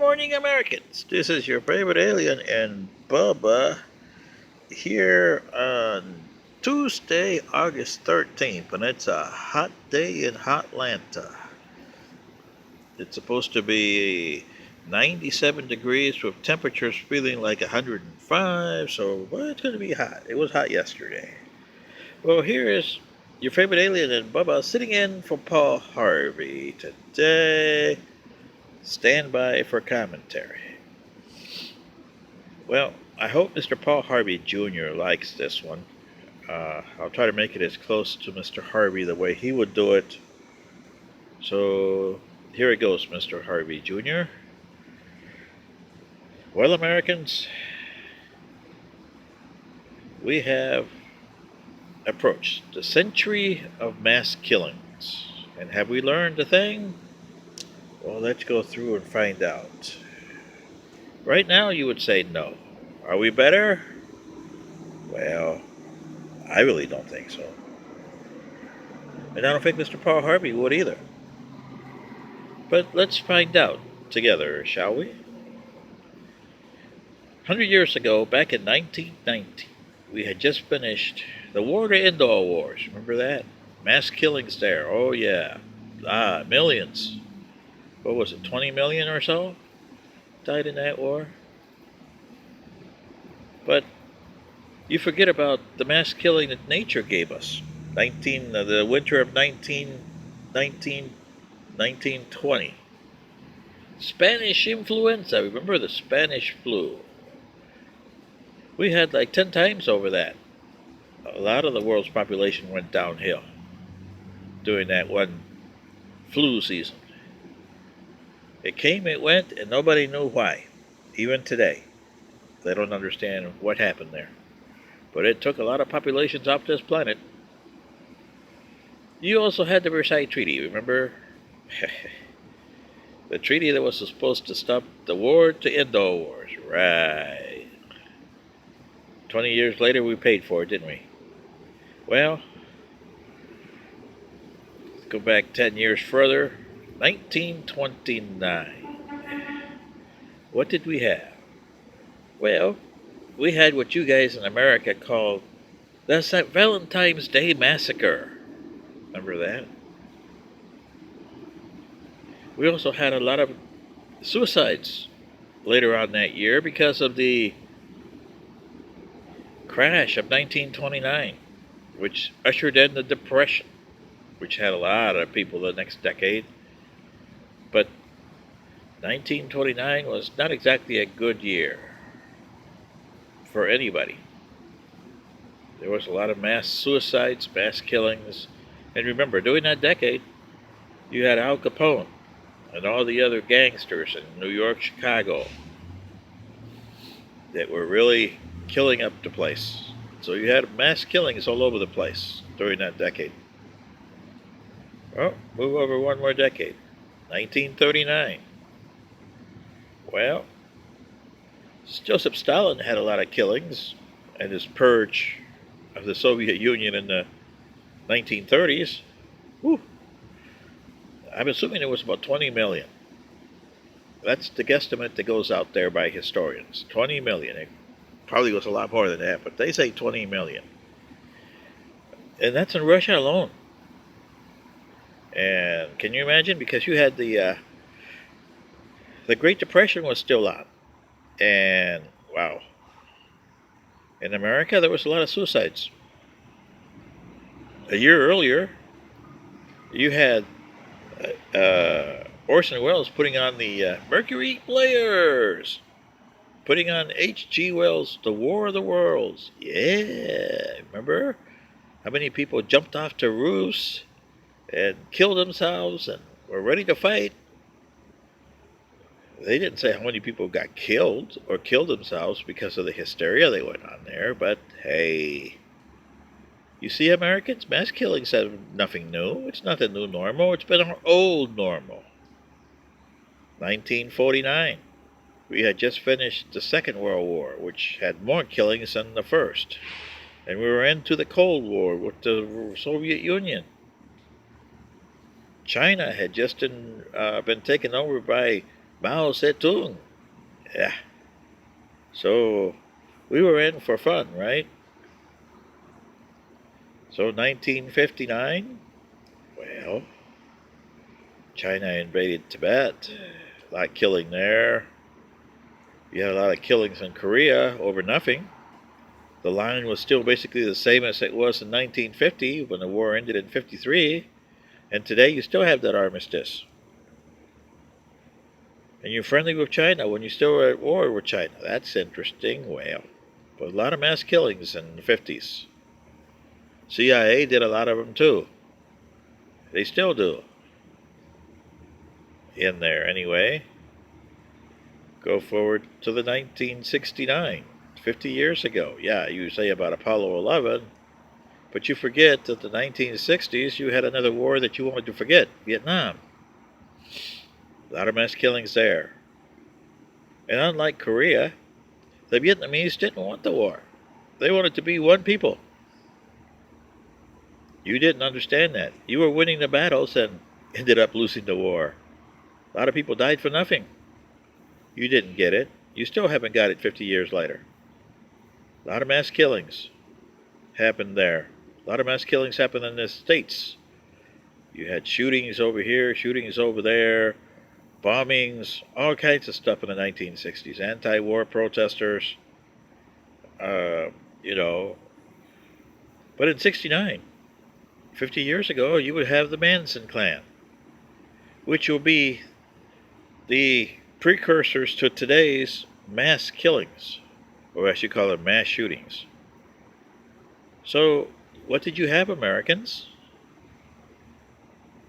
morning, Americans. This is your favorite alien and Bubba here on Tuesday, August 13th, and it's a hot day in Hotlanta. It's supposed to be 97 degrees with temperatures feeling like 105, so well, it's going to be hot. It was hot yesterday. Well, here is your favorite alien and Bubba sitting in for Paul Harvey today. Stand by for commentary. Well, I hope Mr. Paul Harvey Jr. likes this one. I'll try to make it as close to Mr. Harvey the way he would do it. So here it goes, Mr. Harvey Jr. Well, Americans, we have approached the century of mass killings. And have we learned a thing? Well, let's go through and find out. Right now, you would say no. Are we better? Well, I really don't think so. And I don't think Mr. Paul Harvey would either. But let's find out together, shall we? 100 years ago, back in 1990, we had just finished the War to End All Wars. Remember that? Mass killings there. Oh, yeah. Millions. What was it, 20 million or so died in that war? But you forget about the mass killing that nature gave us. The winter of 1920. Spanish influenza. Remember the Spanish flu? We had like 10 times over that. A lot of the world's population went downhill during that one flu season. It came, it went, and nobody knew why. Even today, they don't understand what happened there. But it took a lot of populations off this planet. You also had the Versailles Treaty, remember? The treaty that was supposed to stop the war to end all wars. Right. 20 years later, we paid for it, didn't we? Well, let's go back 10 years further. 1929. What did we have? Well, we had what you guys in America called the Valentine's Day Massacre. Remember that? We also had a lot of suicides later on that year because of the crash of 1929, which ushered in the Depression, which had a lot of people the next decade. But 1929 was not exactly a good year for anybody. There was a lot of mass suicides, mass killings. And remember, during that decade, you had Al Capone and all the other gangsters in New York, Chicago that were really killing up the place. So you had mass killings all over the place during that decade. Well, move over one more decade. 1939. Well, Joseph Stalin had a lot of killings and his purge of the Soviet Union in the 1930s. Whew. I'm assuming it was about 20 million. That's the guesstimate that goes out there by historians. 20 million. It probably was a lot more than that, but they say 20 million. And that's in Russia alone. And can you imagine? Because you had the Great Depression was still on. And, wow. In America, there was a lot of suicides. A year earlier, you had Orson Welles putting on the Mercury Players. Putting on H.G. Wells' The War of the Worlds. Yeah, remember? How many people jumped off to roofs and killed themselves and were ready to fight? They didn't say how many people got killed or killed themselves because of the hysteria they went on there, but hey, you see, Americans, mass killings have nothing new. It's not the new normal. It's been our old normal. 1949. We had just finished the Second World War, which had more killings than the first. And we were into the Cold War with the Soviet Union. China had just been taken over by Mao Zedong. Yeah. So we were in for fun, right? So 1959, well, China invaded Tibet. A lot of killing there. You had a lot of killings in Korea over nothing. The line was still basically the same as it was in 1950 when the war ended in 53. And today you still have that armistice. And you're friendly with China when you still are at war with China. That's interesting. Well, but a lot of mass killings in the 50s. CIA did a lot of them too. They still do. In there anyway. Go forward to the 1969, 50 years ago. Yeah, you say about Apollo 11, but you forget that the 1960s you had another war that you wanted to forget, Vietnam. A lot of mass killings there. And unlike Korea, the Vietnamese didn't want the war. They wanted to be one people. You didn't understand that. You were winning the battles and ended up losing the war. A lot of people died for nothing. You didn't get it. You still haven't got it 50 years later. A lot of mass killings happened there. A lot of mass killings happened in the States. You had shootings over here, shootings over there, bombings, all kinds of stuff in the 1960s. Anti-war protesters, uh, you know. But in 69, 50 years ago, you would have the Manson clan, which will be the precursors to today's mass killings, or I should call it mass shootings. So, what did you have, Americans?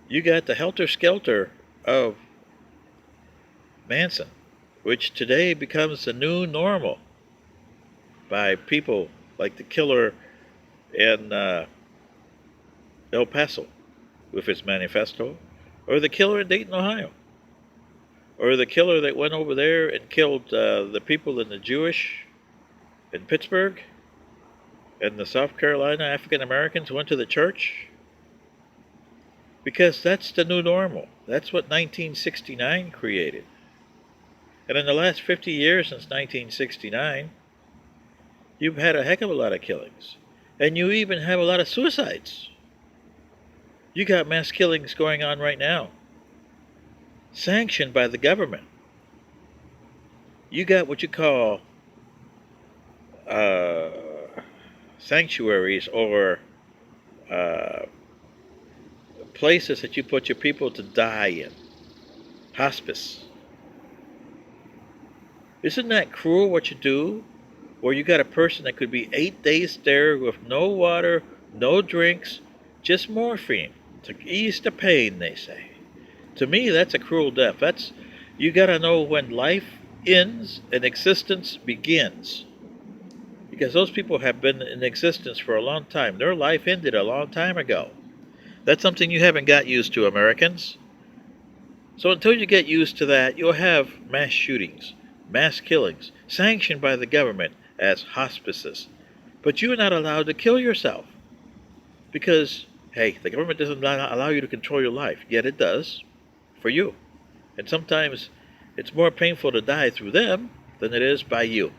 You got the helter-skelter of Manson, which today becomes the new normal by people like the killer in El Paso with his manifesto, or the killer in Dayton, Ohio, or the killer that went over there and killed the people in the Jewish in Pittsburgh, and the South Carolina African Americans went to the church. Because that's the new normal. That's what 1969 created. And in the last 50 years since 1969, you've had a heck of a lot of killings. And you even have a lot of suicides. You got mass killings going on right now, sanctioned by the government. You got what you call uh, sanctuaries or places that you put your people to die in. Hospice. Isn't that cruel what you do? Where you got a person that could be 8 days there with no water, no drinks, just morphine to ease the pain, they say. To me, that's a cruel death. That's, you got to know when life ends and existence begins. Because those people have been in existence for a long time. Their life ended a long time ago. That's something you haven't got used to, Americans. So until you get used to that, you'll have mass shootings, mass killings, sanctioned by the government as hospices. But you're not allowed to kill yourself. Because, hey, the government doesn't allow you to control your life. Yet it does, for you. And sometimes it's more painful to die through them than it is by you.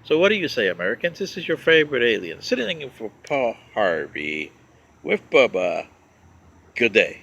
So what do you say, Americans? This is your favorite alien, sitting in for Paul Harvey with Bubba. Good day.